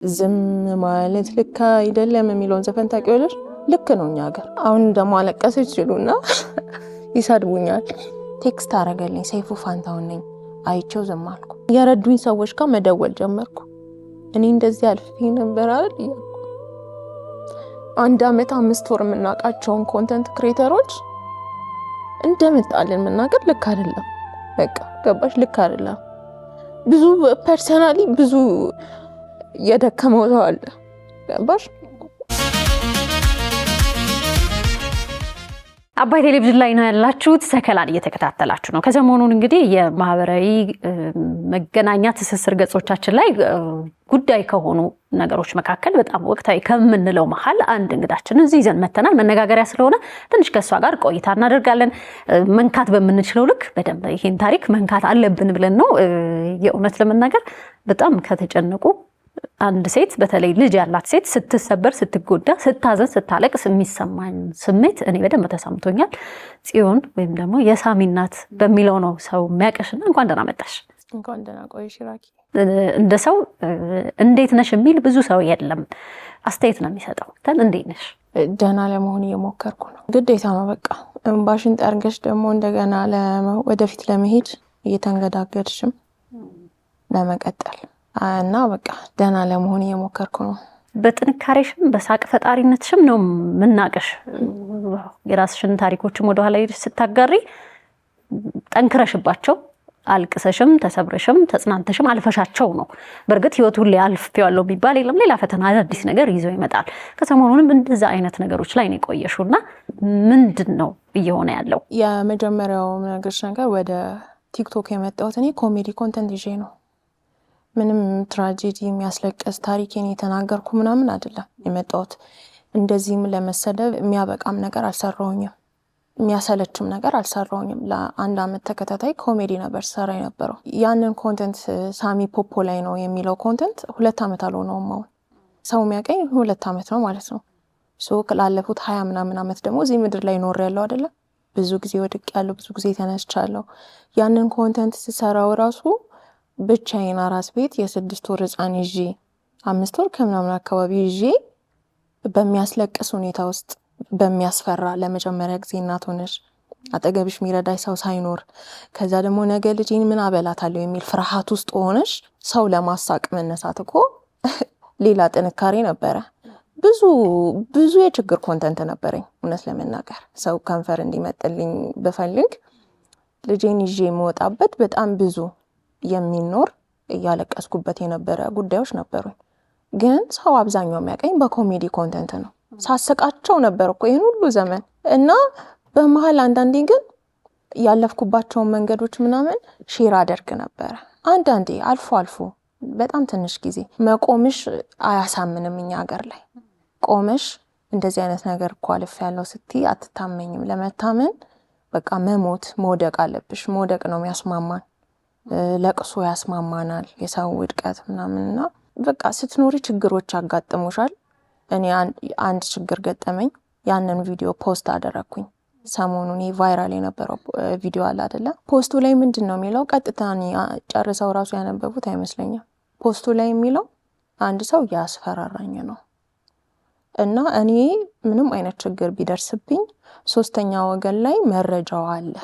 ዝም ማለት ልክ አይደለም የሚለውን ዘፈን ታውቂዋለሽ? ልክ ነው እኛ ሀገር። አሁን ደግሞ አለቀሰች ይሉና ይሰድቡኛል። ቴክስት አረገልኝ ሰይፉ ፋንታውን ነኝ አይቼው ዝም አልኩ። የረዱኝ ሰዎች ጋር መደወል ጀመርኩ። እኔ እንደዚህ አልፌ ነበር አይደል እያልኩ 1 ዓመት 5 ወር የምናውቃቸውን ኮንተንት ክሬተሮች እንደመጣልን መናገር ልክ አይደለም። በቃ ገባሽ? ልክ አይደለም። ብዙ ፐርሰናሊ ብዙ የደከመው ሰው አለ። ገባሽ? አባይ ቴሌቪዥን ላይ ነው ያላችሁት። ሰከላን እየተከታተላችሁ ነው። ከሰሞኑን እንግዲህ የማህበራዊ መገናኛ ትስስር ገጾቻችን ላይ ጉዳይ ከሆኑ ነገሮች መካከል በጣም ወቅታዊ ከምንለው መሀል አንድ እንግዳችን እዚህ ይዘን መተናል። መነጋገሪያ ስለሆነ ትንሽ ከሷ ጋር ቆይታ እናደርጋለን። መንካት በምንችለው ልክ በደንብ ይሄን ታሪክ መንካት አለብን ብለን ነው። የእውነት ለመናገር በጣም ከተጨነቁ አንድ ሴት በተለይ ልጅ ያላት ሴት ስትሰበር፣ ስትጎዳ፣ ስታዘን፣ ስታለቅስ የሚሰማኝ ስሜት እኔ በደንብ ተሰምቶኛል። ጽዮን ወይም ደግሞ የሳሚ እናት በሚለው ነው ሰው የሚያቀሽና እንኳን ደህና መጣሽ። እንኳን ደህና ቆይሽ ራኪ። እንደ ሰው እንዴት ነሽ የሚል ብዙ ሰው የለም፣ አስተያየት ነው የሚሰጠው። እንዴት ነሽ? ደህና ለመሆን እየሞከርኩ ነው። ግዴታ ነው በቃ። እንባሽን ጠርገሽ ደግሞ እንደገና ወደፊት ለመሄድ እየተንገዳገድሽም ለመቀጠል እና በቃ ደህና ለመሆን እየሞከርኩ ነው። በጥንካሬሽም በሳቅ ፈጣሪነትሽም ነው ምናቀሽ። የራስሽን ታሪኮችም ወደኋላ ስታጋሪ ጠንክረሽባቸው አልቅሰሽም ተሰብረሽም ተጽናንተሽም አልፈሻቸው ነው። በእርግጥ ህይወት ሁሌ አልፌዋለሁ የሚባል የለም። ሌላ ፈተና አዲስ ነገር ይዞ ይመጣል። ከሰሞኑንም እንደዛ አይነት ነገሮች ላይ ነው የቆየሽውና ምንድን ነው እየሆነ ያለው? የመጀመሪያው ነገርሽ ነገር ወደ ቲክቶክ የመጣሁት እኔ ኮሜዲ ኮንተንት ይዤ ነው። ምንም ትራጀዲ የሚያስለቅስ ታሪኬን የተናገርኩ ምናምን አይደለም የመጣሁት። እንደዚህም ለመሰደብ የሚያበቃም ነገር አልሰራሁኝም፣ የሚያሰለችም ነገር አልሰራሁኝም። ለ1 ዓመት ተከታታይ ኮሜዲ ነበር ሰራ የነበረው። ያንን ኮንተንት ሳሚ ፖፖ ላይ ነው የሚለው ኮንተንት 2 ዓመት አልሆነውም። አሁን ሰው የሚያቀኝ 2 ዓመት ነው ማለት ነው። ላለፉት 20 ምናምን ዓመት ደግሞ እዚህ ምድር ላይ ኖር ያለው አይደለም። ብዙ ጊዜ ወድቅ ያለው፣ ብዙ ጊዜ ተነስቻለሁ። ያንን ኮንተንት ስሰራው ራሱ ብቻዬን አራስ ቤት የ6 ወር ህፃን ይዤ 5 ወር ከምናምን አካባቢ ይዤ በሚያስለቅስ ሁኔታ ውስጥ በሚያስፈራ ለመጀመሪያ ጊዜ እናት ሆነሽ አጠገብሽ የሚረዳሽ ሰው ሳይኖር ከዛ ደግሞ ነገ ልጄን ምን አበላታለሁ የሚል ፍርሃት ውስጥ ሆነሽ ሰው ለማሳቅ መነሳት እኮ ሌላ ጥንካሬ ነበረ። ብዙ የችግር ኮንተንት ነበረኝ እውነት ለመናገር። ሰው ከንፈር እንዲመጥልኝ ብፈልግ ልጄን ይዤ የምወጣበት በጣም ብዙ የሚኖር እያለቀስኩበት የነበረ ጉዳዮች ነበሩኝ። ግን ሰው አብዛኛው የሚያቀኝ በኮሜዲ ኮንተንት ነው። ሳስቃቸው ነበር እኮ ይህን ሁሉ ዘመን እና በመሀል አንዳንዴ ግን ያለፍኩባቸውን መንገዶች ምናምን ሼር አደርግ ነበረ። አንዳንዴ አልፎ አልፎ በጣም ትንሽ ጊዜ መቆምሽ አያሳምንም። እኛ ሀገር ላይ ቆመሽ እንደዚህ አይነት ነገር እኮ አልፍ ያለው ስትይ አትታመኝም። ለመታመን በቃ መውደቅ አለብሽ። መውደቅ ነው የሚያስማማን። ለቅሶ ያስማማናል፣ የሰው ውድቀት ምናምንና በቃ ስትኖሪ ችግሮች አጋጥሙሻል። እኔ አንድ ችግር ገጠመኝ። ያንን ቪዲዮ ፖስት አደረኩኝ። ሰሞኑን ቫይራል የነበረው ቪዲዮ አለ አይደለ? ፖስቱ ላይ ምንድን ነው የሚለው? ቀጥታ ጨርሰው ራሱ ያነበቡት አይመስለኝም። ፖስቱ ላይ የሚለው አንድ ሰው ያስፈራራኝ ነው እና እኔ ምንም አይነት ችግር ቢደርስብኝ 3ኛ ወገን ላይ መረጃው አለ።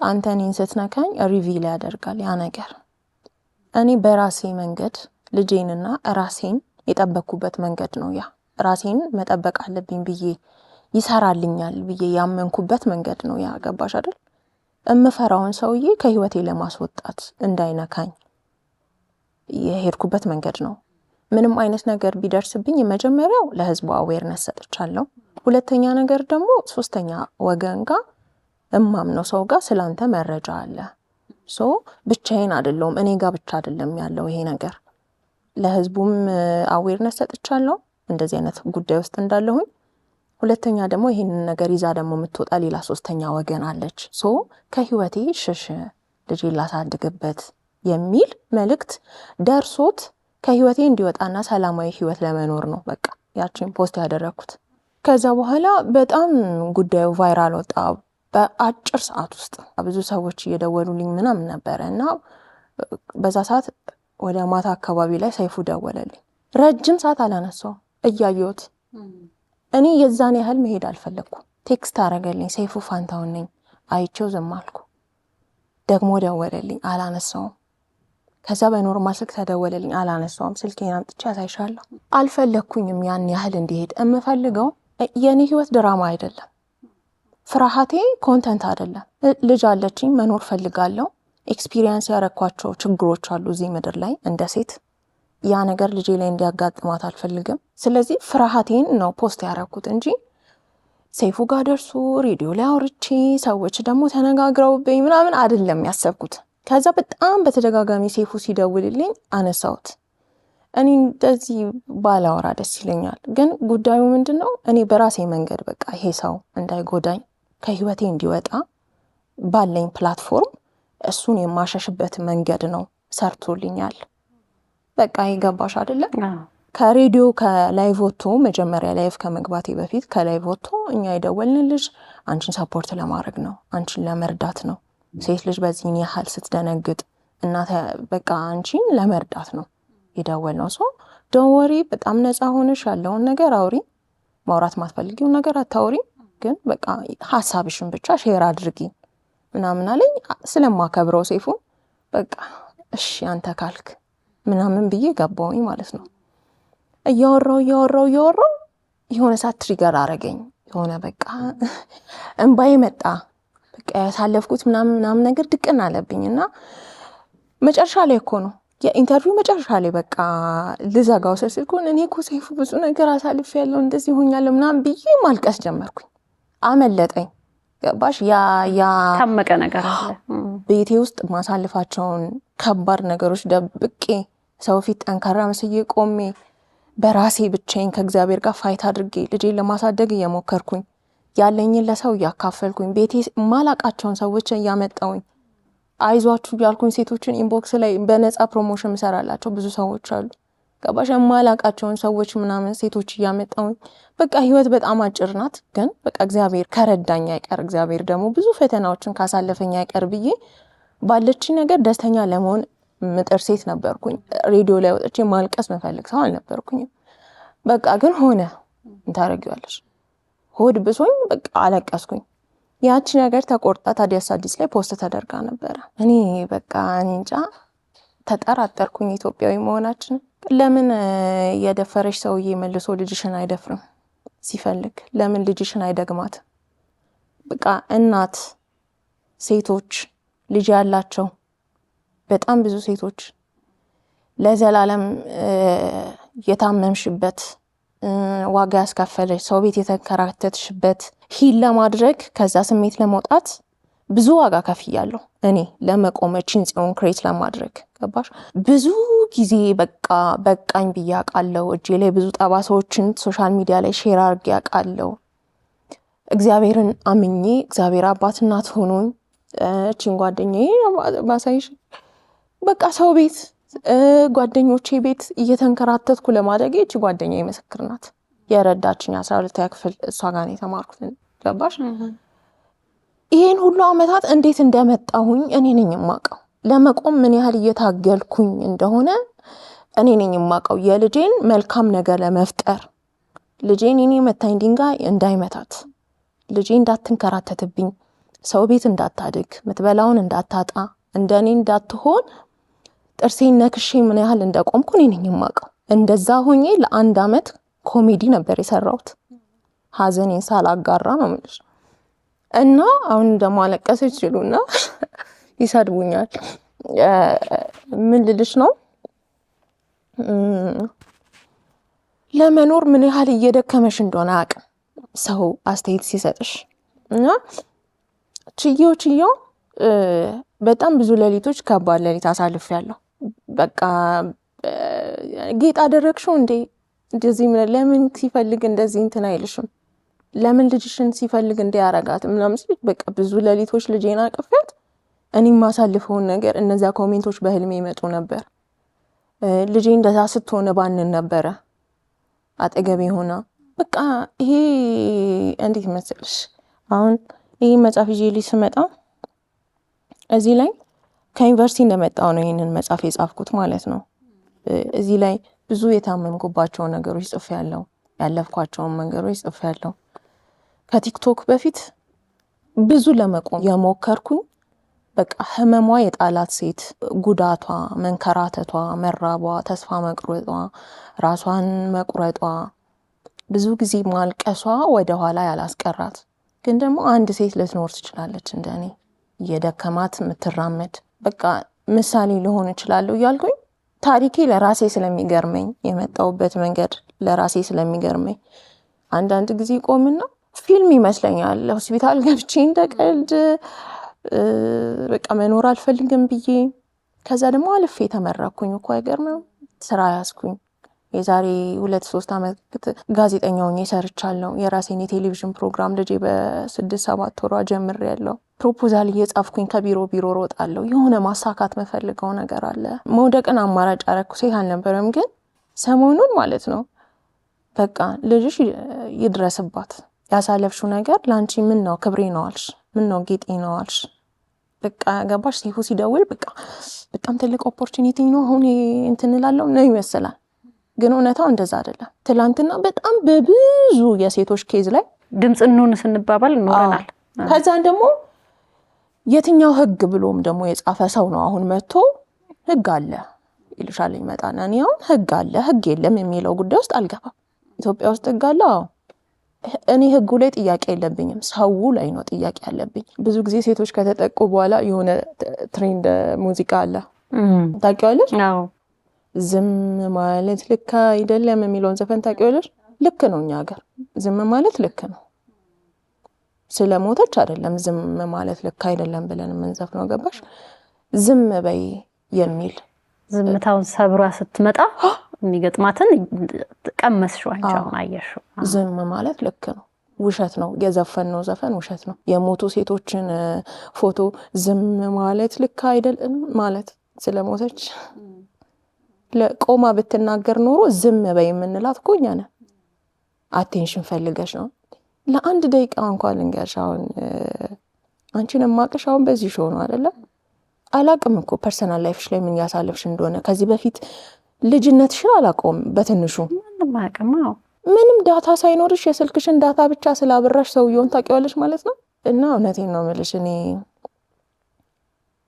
አንተ እኔን ስትነካኝ ሪቪል ያደርጋል ያ ነገር። እኔ በራሴ መንገድ ልጄንና ራሴን የጠበቅኩበት መንገድ ነው ያ። ራሴን መጠበቅ አለብኝ ብዬ ይሰራልኛል ብዬ ያመንኩበት መንገድ ነው ያ። ገባሽ አይደል? እምፈራውን ሰውዬ ከህይወቴ ለማስወጣት እንዳይነካኝ የሄድኩበት መንገድ ነው። ምንም አይነት ነገር ቢደርስብኝ መጀመሪያው ለህዝቡ አዌርነስ ሰጥቻለሁ። 2ኛ ነገር ደግሞ 3ኛ ወገን ጋር እማምነው ሰው ጋር ስላንተ መረጃ አለ። ብቻዬን አይደለሁም፣ እኔ ጋር ብቻ አይደለም ያለው ይሄ ነገር። ለህዝቡም አዌርነስ ሰጥቻለሁ እንደዚህ አይነት ጉዳይ ውስጥ እንዳለሁኝ። 2ኛ ደግሞ ይሄንን ነገር ይዛ ደግሞ የምትወጣ ሌላ 3ኛ ወገን አለች። ከህይወቴ ሽሽ ልጄን ላሳድግበት የሚል መልእክት ደርሶት ከህይወቴ እንዲወጣና ሰላማዊ ህይወት ለመኖር ነው በቃ ያቺን ፖስት ያደረኩት። ከዛ በኋላ በጣም ጉዳዩ ቫይራል ወጣ። በአጭር ሰዓት ውስጥ ብዙ ሰዎች እየደወሉልኝ ምናምን ነበረ እና በዛ ሰዓት ወደ ማታ አካባቢ ላይ ሰይፉ ደወለልኝ። ረጅም ሰዓት አላነሳውም እያየሁት። እኔ የዛን ያህል መሄድ አልፈለኩም። ቴክስት አረገልኝ፣ ሰይፉ ፋንታውን ነኝ። አይቼው ዝም አልኩ። ደግሞ ደወለልኝ፣ አላነሳውም። ከዛ በኖርማል ስልክ ተደወለልኝ፣ አላነሳውም። ስልኬን አምጥቼ ያሳይሻለሁ። አልፈለኩኝም ያን ያህል እንዲሄድ። የምፈልገው የኔ ህይወት ድራማ አይደለም። ፍርሃቴ ኮንተንት አይደለም። ልጅ አለችኝ፣ መኖር ፈልጋለሁ። ኤክስፒሪየንስ ያረኳቸው ችግሮች አሉ እዚህ ምድር ላይ እንደ ሴት። ያ ነገር ልጄ ላይ እንዲያጋጥማት አልፈልግም። ስለዚህ ፍርሃቴን ነው ፖስት ያረኩት እንጂ ሰይፉ ጋር ደርሶ ሬዲዮ ላይ አውርቼ ሰዎች ደግሞ ተነጋግረውብኝ ምናምን አይደለም ያሰብኩት። ከዛ በጣም በተደጋጋሚ ሰይፉ ሲደውልልኝ አነሳሁት። እኔ እንደዚህ ባላወራ ደስ ይለኛል፣ ግን ጉዳዩ ምንድን ነው? እኔ በራሴ መንገድ በቃ ይሄ ሰው እንዳይጎዳኝ ከህይወቴ እንዲወጣ ባለኝ ፕላትፎርም እሱን የማሸሽበት መንገድ ነው ሰርቶልኛል። በቃ ይገባሽ አይደለም? ከሬዲዮ ከላይቭ ወጥቶ መጀመሪያ ላይቭ ከመግባቴ በፊት ከላይቭ ወጥቶ እኛ የደወልንልሽ አንቺን ሰፖርት ለማድረግ ነው፣ አንቺን ለመርዳት ነው። ሴት ልጅ በዚህን ያህል ስትደነግጥ እናት በቃ አንቺን ለመርዳት ነው የደወል ነው። ሰው ደወሪ፣ በጣም ነፃ ሆነሽ ያለውን ነገር አውሪ፣ ማውራት ማትፈልጊውን ነገር አታውሪ፣ ግን በቃ ሀሳብሽን ብቻ ሼር አድርጊ ምናምን አለኝ። ስለማከብረው ሴፉ በቃ እሺ አንተ ካልክ ምናምን ብዬ ገባውኝ ማለት ነው። እያወራው የሆነ ሰዓት ትሪገር አረገኝ። የሆነ በቃ እንባዬ መጣ። በቃ ያሳለፍኩት ምናምን ነገር ድቅን አለብኝ እና መጨረሻ ላይ እኮ ነው የኢንተርቪው መጨረሻ ላይ በቃ ልዘጋው ስልኩ እኔ እኮ ሰይፉ ብዙ ነገር አሳልፍ ያለው እንደዚህ ሆኛለሁ ምናምን ብዬ ማልቀስ ጀመርኩኝ። አመለጠኝ። ገባሽ? ያ ታመቀ ነገር አለ። ቤቴ ውስጥ ማሳልፋቸውን ከባድ ነገሮች ደብቄ ሰው ፊት ጠንካራ መስዬ ቆሜ በራሴ ብቻዬን ከእግዚአብሔር ጋር ፋይት አድርጌ ልጄን ለማሳደግ እየሞከርኩኝ ያለኝን ለሰው እያካፈልኩኝ ቤቴ ማላቃቸውን ሰዎች እያመጣውኝ አይዟችሁ እያልኩኝ ሴቶችን ኢንቦክስ ላይ በነፃ ፕሮሞሽን ምሰራላቸው ብዙ ሰዎች አሉ። ገባሽ? ማላቃቸውን ሰዎች ምናምን ሴቶች እያመጣውኝ በቃ ህይወት በጣም አጭር ናት፣ ግን በቃ እግዚአብሔር ከረዳኝ አይቀር እግዚአብሔር ደግሞ ብዙ ፈተናዎችን ካሳለፈኝ አይቀር ብዬ ባለችኝ ነገር ደስተኛ ለመሆን ምጥር ሴት ነበርኩኝ። ሬዲዮ ላይ ወጥቼ ማልቀስ መፈልግ ሰው አልነበርኩኝም። በቃ ግን ሆነ። እንታረጊዋለሽ። ሆድ ብሶኝ በቃ አለቀስኩኝ። ያቺ ነገር ተቆርጣ ታዲያስ አዲስ ላይ ፖስት ተደርጋ ነበረ። እኔ በቃ እንጃ ተጠራጠርኩኝ ኢትዮጵያዊ መሆናችን። ለምን የደፈረሽ ሰውዬ መልሶ ልጅሽን አይደፍርም? ሲፈልግ ለምን ልጅሽን አይደግማት? በቃ እናት ሴቶች ልጅ ያላቸው በጣም ብዙ ሴቶች ለዘላለም የታመምሽበት ዋጋ ያስከፈለሽ ሰው ቤት የተከራተትሽበት ሂል ለማድረግ ከዛ ስሜት ለመውጣት ብዙ ዋጋ ከፍያለሁ እኔ ለመቆመችን ጽዮን ክሬት ለማድረግ። ገባሽ? ብዙ ጊዜ በቃ በቃኝ ብዬ አውቃለሁ። እጄ ላይ ብዙ ጠባሳዎችን ሶሻል ሚዲያ ላይ ሼር አድርጌ አውቃለሁ። እግዚአብሔርን አምኜ እግዚአብሔር አባት እናት ሆኖኝ እቺን ጓደኛዬ ባሳይሽ በቃ ሰው ቤት ጓደኞቼ ቤት እየተንከራተትኩ ለማደግ እቺ ጓደኛዬ ምስክር ናት። የረዳችኝ 12ኛ ክፍል እሷ ጋር ነው የተማርኩት። ገባሽ? ይሄን ሁሉ አመታት እንዴት እንደመጣሁኝ እኔ ነኝ የማውቀው። ለመቆም ምን ያህል እየታገልኩኝ እንደሆነ እኔ ነኝ የማውቀው። የልጄን መልካም ነገር ለመፍጠር ልጄን እኔ መታኝ ድንጋይ እንዳይመታት፣ ልጄ እንዳትንከራተትብኝ፣ ሰው ቤት እንዳታድግ፣ ምትበላውን እንዳታጣ፣ እንደኔ እንዳትሆን ጥርሴን ነክሼ ምን ያህል እንደቆምኩ እኔ ነኝ የማውቀው። እንደዛ ሆኜ ለ1 አመት ኮሜዲ ነበር የሰራሁት፣ ሀዘኔን ሳላጋራ ነው የምልሽ። እና አሁን ደግሞ አለቀሰች ይሉና ይሰድቡኛል። ምን ልልሽ ነው ለመኖር ምን ያህል እየደከመሽ እንደሆነ አቅም ሰው አስተያየት ሲሰጥሽ እና ችዬው በጣም ብዙ ሌሊቶች ከባድ ሌሊት አሳልፌያለሁ። በቃ ጌጥ አደረግሽው እንዴ እንደዚህ ለምን ሲፈልግ እንደዚህ እንትን አይልሽም? ለምን ልጅሽን ሲፈልግ እንደ ያረጋት ምናምን ሲል በቃ ብዙ ሌሊቶች ልጄን አቅፌያት እኔም ማሳልፈውን ነገር እነዛ ኮሜንቶች በህልሜ ይመጡ ነበር። ልጄ እንደዛ ስትሆነ ባንን ነበረ አጠገቤ ሆና በቃ ይሄ እንዴት መሰልሽ አሁን ይሄ መጽሐፍ ይዤ ልጅ ስመጣ እዚህ ላይ ከዩኒቨርሲቲ እንደመጣው ነው ይህንን መጽሐፍ የጻፍኩት ማለት ነው። እዚህ ላይ ብዙ የታመምኩባቸው ነገሮች ጽፌያለሁ፣ ያለፍኳቸውን መንገዶች ጽፌያለሁ። ከቲክቶክ በፊት ብዙ ለመቆም የሞከርኩኝ በቃ ህመሟ የጣላት ሴት፣ ጉዳቷ፣ መንከራተቷ፣ መራቧ፣ ተስፋ መቁረጧ፣ ራሷን መቁረጧ፣ ብዙ ጊዜ ማልቀሷ ወደኋላ ያላስቀራት ግን ደግሞ አንድ ሴት ልትኖር ትችላለች እንደኔ እየደከማት የምትራመድ በቃ ምሳሌ ልሆን እችላለሁ እያልኩኝ ታሪኬ ለራሴ ስለሚገርመኝ የመጣሁበት መንገድ ለራሴ ስለሚገርመኝ አንዳንድ ጊዜ ቆምና ፊልም ይመስለኛል። ሆስፒታል ገብቼ እንደቀልድ በቃ መኖር አልፈልግም ብዬ ከዛ ደግሞ አልፌ ተመረኩኝ እኮ አይገርምም። ስራ ያዝኩኝ። የዛሬ 2-3 ዓመት ጋዜጠኛ ሆኜ ሰርቻለሁ። የራሴን የቴሌቪዥን ፕሮግራም ልጄ በ6-7 ወሯ ጀምሬያለሁ። ፕሮፖዛል እየጻፍኩኝ ከቢሮ ሮጣለሁ። የሆነ ማሳካት መፈልገው ነገር አለ። መውደቅን አማራጭ አረኩ ሴት አልነበረም። ግን ሰሞኑን ማለት ነው በቃ ልጅሽ ይድረስባት ያሳለፍሽው ነገር ላንቺ ምን ነው ክብሬ ነው አልሽ፣ ምን ነው ጌጤ ነው አልሽ። በቃ ገባሽ? ሲሁ ሲደውል በቃ በጣም ትልቅ ኦፖርቹኒቲ ነው አሁን እንትንላለው ነው ይመስላል። ግን እውነታው እንደዛ አይደለም። ትላንትና በጣም በብዙ የሴቶች ኬዝ ላይ ድምጽ እንሆን ስንባባል ኖረናል። ከዛን ደግሞ የትኛው ህግ ብሎም ደግሞ የጻፈ ሰው ነው አሁን መጥቶ ህግ አለ ይልሻል ይመጣና ነው ህግ አለ ህግ የለም የሚለው ጉዳይ ውስጥ አልገባም። ኢትዮጵያ ውስጥ ህግ አለ። እኔ ህጉ ላይ ጥያቄ የለብኝም፣ ሰው ላይ ነው ጥያቄ ያለብኝ። ብዙ ጊዜ ሴቶች ከተጠቁ በኋላ የሆነ ትሬንድ ሙዚቃ አለ ታውቂዋለሽ? አዎ ዝም ማለት ልክ አይደለም የሚለውን ዘፈን ታውቂዋለሽ? ልክ ነው። እኛ ሀገር ዝም ማለት ልክ ነው። ስለሞተች አይደለም ዝም ማለት ልክ አይደለም ብለን የምንዘፍነው ገባሽ? ዝም በይ የሚል ዝምታውን ሰብራ ስትመጣ የሚገጥማትን ቀመስሽው አንቺ አሁን አየሽው። ዝም ማለት ልክ ነው። ውሸት ነው የዘፈነው ዘፈን ውሸት ነው። የሞቱ ሴቶችን ፎቶ ዝም ማለት ልክ አይደለም ማለት ስለሞተች ለቆማ ብትናገር ኖሮ ዝም በይ የምንላት እኮ እኛ ነን። አቴንሽን ፈልገሽ ነው። ለአንድ ደቂቃ እንኳን ልንገርሽ አሁን አንቺን ማቅሽ አሁን በዚህ ሾው ነው አይደለ? አላቅም እኮ ፐርሰናል ላይፍሽ ላይ ምን ያሳለፍሽ እንደሆነ ከዚህ በፊት ልጅነትሽን አላቆም በትንሹ ምንም ዳታ ሳይኖርሽ የስልክሽን ዳታ ብቻ ስላበራሽ ሰውየውን ታውቂዋለሽ ማለት ነው። እና እውነቴን ነው የምልሽ እኔ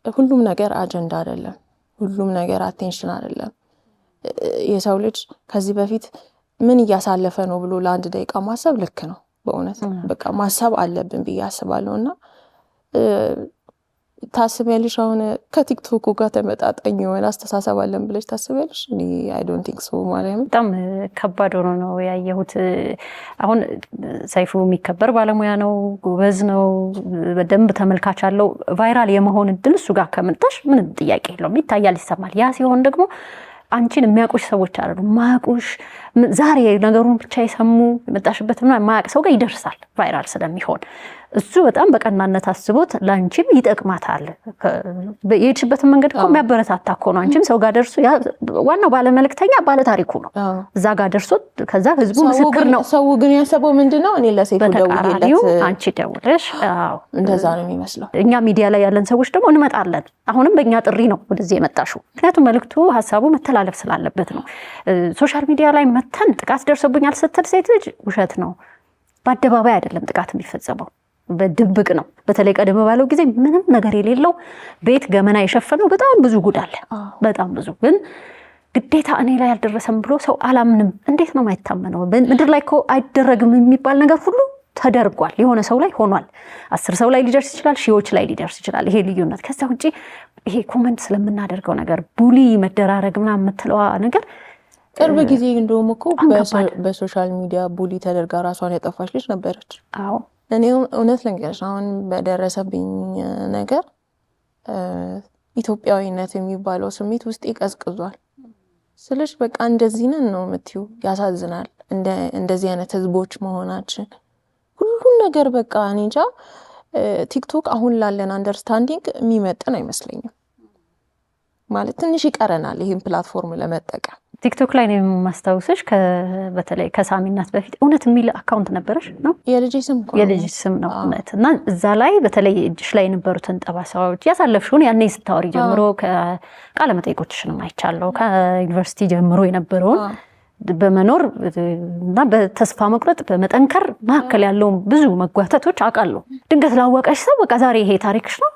ሁሉም ነገር አጀንዳ አይደለም፣ ሁሉም ነገር አቴንሽን አይደለም። የሰው ልጅ ከዚህ በፊት ምን እያሳለፈ ነው ብሎ ለአንድ ደቂቃ ማሰብ ልክ ነው። በእውነት በቃ ማሰብ አለብን ብዬ አስባለሁና ታስቢያለሽ አሁን ከቲክቶክ ጋር ተመጣጣኝ የሆነ አስተሳሰብ አለን ብለሽ ታስቢያለሽ? እኔ አይ ዶንት ቲንክ ሶ ማለት ነው። በጣም ከባድ ሆኖ ነው ያየሁት። አሁን ሰይፉ የሚከበር ባለሙያ ነው፣ ጎበዝ ነው፣ በደንብ ተመልካች አለው። ቫይራል የመሆን እድል እሱ ጋር ከመጣሽ ምንም ጥያቄ የለውም፣ ይታያል፣ ይሰማል። ያ ሲሆን ደግሞ አንቺን የሚያውቁሽ ሰዎች አሉ ማቁሽ ዛሬ ነገሩን ብቻ የሰሙ የመጣሽበትና ማያውቅ ሰው ጋር ይደርሳል ቫይራል ስለሚሆን እሱ በጣም በቀናነት አስቦት ላንቺም ይጠቅማታል። የሄድሽበትን መንገድ እኮ የሚያበረታታ እኮ ነው። አንቺም ሰው ጋር ደርሶ ዋናው ባለመልእክተኛ ባለታሪኩ ነው። እዛ ጋር ደርሶ ከዛ ህዝቡ ምስክር ነው። ሰው ግን ያሰበው ምንድነው? እኔ ለሴቱ ደውዬለት አንቺ ደውለሽ እንደዛ ነው የሚመስለው። እኛ ሚዲያ ላይ ያለን ሰዎች ደግሞ እንመጣለን። አሁንም በእኛ ጥሪ ነው ወደዚህ የመጣሽው። ምክንያቱም መልእክቱ ሀሳቡ መተላለፍ ስላለበት ነው። ሶሻል ሚዲያ ላይ መተን ጥቃት ደርሶብኛል ስትል ሴት ልጅ ውሸት ነው። በአደባባይ አይደለም ጥቃት የሚፈጸመው፣ በድብቅ ነው። በተለይ ቀደም ባለው ጊዜ ምንም ነገር የሌለው ቤት ገመና የሸፈነው በጣም ብዙ ጉድ አለ፣ በጣም ብዙ። ግን ግዴታ እኔ ላይ አልደረሰም ብሎ ሰው አላምንም። እንዴት ነው የማይታመነው? ምድር ላይ እኮ አይደረግም የሚባል ነገር ሁሉ ተደርጓል። የሆነ ሰው ላይ ሆኗል። 10 ሰው ላይ ሊደርስ ይችላል፣ ሺዎች ላይ ሊደርስ ይችላል። ይሄ ልዩነት። ከዛ ውጪ ይሄ ኮመንት ስለምናደርገው ነገር ቡሊ መደራረግ ምናምን የምትለዋ ነገር ቅርብ ጊዜ እንደውም እኮ በሶሻል ሚዲያ ቡሊ ተደርጋ ራሷን ያጠፋች ልጅ ነበረች። አዎ እኔ እውነት ልንገርሽ አሁን በደረሰብኝ ነገር ኢትዮጵያዊነት የሚባለው ስሜት ውስጥ ይቀዝቅዟል ስልሽ በቃ እንደዚህ ነን ነው የምትዩ። ያሳዝናል እንደዚህ አይነት ህዝቦች መሆናችን ሁሉን ነገር በቃ እኔ እንጃ። ቲክቶክ አሁን ላለን አንደርስታንዲንግ የሚመጥን አይመስለኝም። ማለት ትንሽ ይቀረናል ይሄን ፕላትፎርም ለመጠቀም ቲክቶክ ላይ ነው የማስታውስሽ በተለይ ከሳሚናት በፊት እውነት የሚል አካውንት ነበረሽ ነው? የልጅ ስም ነው እውነት። እና እዛ ላይ በተለይ እጅሽ ላይ የነበሩትን ጠባሳዎች ያሳለፍሽውን ያኔ ስታወሪ ጀምሮ ከቃለ መጠይቆችሽንም አይቻለሁ ከዩኒቨርሲቲ ጀምሮ የነበረውን በመኖር እና በተስፋ መቁረጥ በመጠንከር መካከል ያለውን ብዙ መጓተቶች አውቃለሁ። ድንገት ላወቀሽ ሰው በቃ ዛሬ ይሄ ታሪክሽ ነው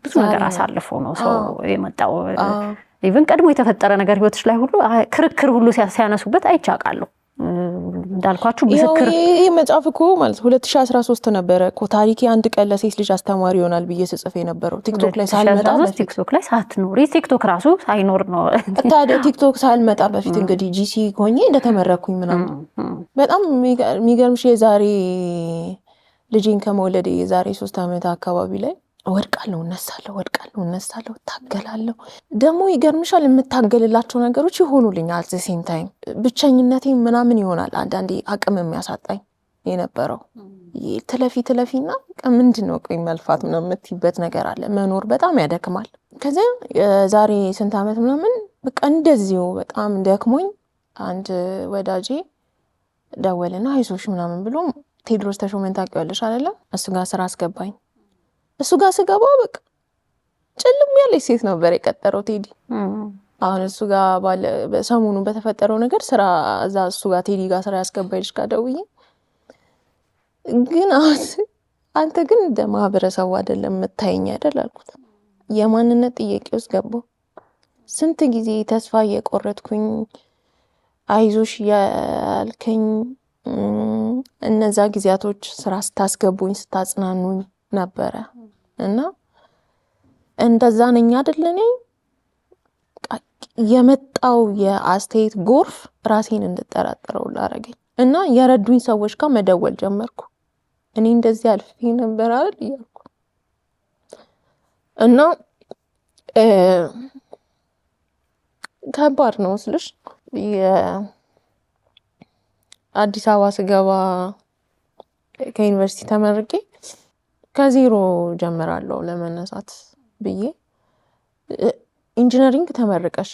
ብዙ ነገር አሳልፎ ነው ሰው የመጣው። ኢቭን ቀድሞ የተፈጠረ ነገር ህይወትሽ ላይ ሁሉ ክርክር ሁሉ ሲያነሱበት አይቻቃለሁ። እንዳልኳችሁ ምስክር ይሄ መጽሐፍ እኮ ማለት 2013 ነበረ እኮ ታሪኬ አንድ ቀን ለሴት ልጅ አስተማሪ ይሆናል ብዬ ስጽፍ የነበረው ቲክቶክ ላይ ሳልመጣ በፊት። ቲክቶክ ላይ ሳትኖሪ ቲክቶክ ራሱ ሳይኖር ነው ታዲያ ቲክቶክ ሳልመጣ በፊት እንግዲህ ጂሲ ሆኜ እንደተመረኩኝ ምናምን በጣም የሚገርምሽ የዛሬ ልጄን ከመውለዴ የዛሬ 3 ዓመት አካባቢ ላይ ወድቃለሁ እነሳለሁ እታገላለሁ። ደግሞ ይገርምሻል የምታገልላቸው ነገሮች ይሆኑልኛል። ሴም ታይም ብቸኝነቴ ምናምን ይሆናል አንዳንዴ አቅም የሚያሳጣኝ የነበረው ትለፊና ምንድን ነው ቆይ መልፋት ምናምን የምትይበት ነገር አለ። መኖር በጣም ያደክማል። ከዚያ የዛሬ ስንት ዓመት ምናምን በቃ እንደዚሁ በጣም ደክሞኝ አንድ ወዳጄ ደወልና አይዞሽ ምናምን ብሎ ቴዎድሮስ ተሾመን ታውቂዋለሽ አይደለ? እሱ ጋር ስራ አስገባኝ። እሱ ጋር ስገባ በቃ ጭልም ያለች ሴት ነበር የቀጠረው ቴዲ። አሁን እሱ ጋር ሰሞኑን በተፈጠረው ነገር ስራ እዛ እሱ ጋር ቴዲ ጋር ስራ ያስገባይልሽ ጋር ደውዬ ግን አንተ ግን እንደ ማህበረሰቡ አይደለም የምታየኝ አይደል አልኩት። የማንነት ጥያቄ ውስጥ ገባሁ። ስንት ጊዜ ተስፋ እየቆረጥኩኝ አይዞሽ ያልከኝ እነዛ ጊዜያቶች ስራ ስታስገቡኝ ስታጽናኑኝ ነበረ እና እንደዛ ነኝ አይደል? እኔ የመጣው የአስተያየት ጎርፍ ራሴን እንድጠራጠረው ላረገኝ እና የረዱኝ ሰዎች ጋር መደወል ጀመርኩ። እኔ እንደዚህ አልፌ ነበር አይደል እያልኩ እና ከባድ ነው ስልሽ የአዲስ አበባ ስገባ ከዩኒቨርሲቲ ተመርቄ ከዜሮ ጀምራለሁ ለመነሳት ብዬ ኢንጂነሪንግ ተመርቀሽ